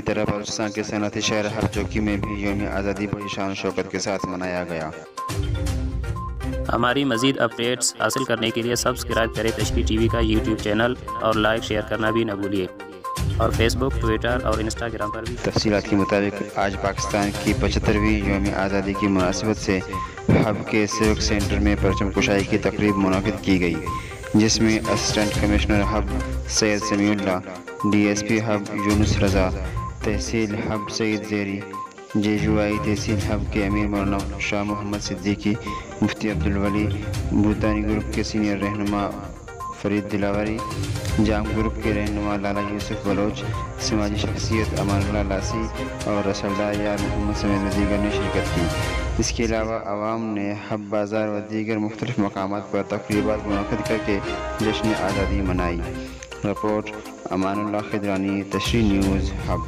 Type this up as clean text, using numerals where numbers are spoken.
طرح بلوچستان کے صنعتی شہر حب چوکی میں بھی یوم آزادی بڑی شان و شوکت کے ساتھ منایا گیا۔ ہماری مزید اپڈیٹس حاصل کرنے کے لیے سبسکرائب کریں تشریح ٹی وی کا یوٹیوب چینل اور لائک شیئر کرنا بھی نہ بھولیے، اور فیس بک، ٹویٹر اور انسٹاگرام پر بھی۔ تفصیلات کے مطابق آج پاکستان کی 75ویں یوم آزادی کی مناسبت سے حب کے سیوک سینٹر میں پرچم کشائی کی تقریب منعقد کی گئی، جس میں اسسٹنٹ کمشنر حب سید سمیع اللہ، ڈی ایس پی حب یونس رضا، تحصیل حب سعید زیری، JUI تحصیل حب کے امیر مولانا شاہ محمد صدیقی، مفتی عبدالولی، بھوتانی گروپ کے سینئر رہنما فرید دلاوری، جام گروپ کے رہنما لالا یوسف بلوچ، سماجی شخصیت امان اللہ لاسی اور رسالدار یار محمد سمیت دیگر نے شرکت کی۔ اس کے علاوہ عوام نے حب بازار و دیگر مختلف مقامات پر تقریبات منعقد کر کے جشن آزادی منائی۔ رپورٹ امان اللہ خضرانی، تشریح نیوز، حب۔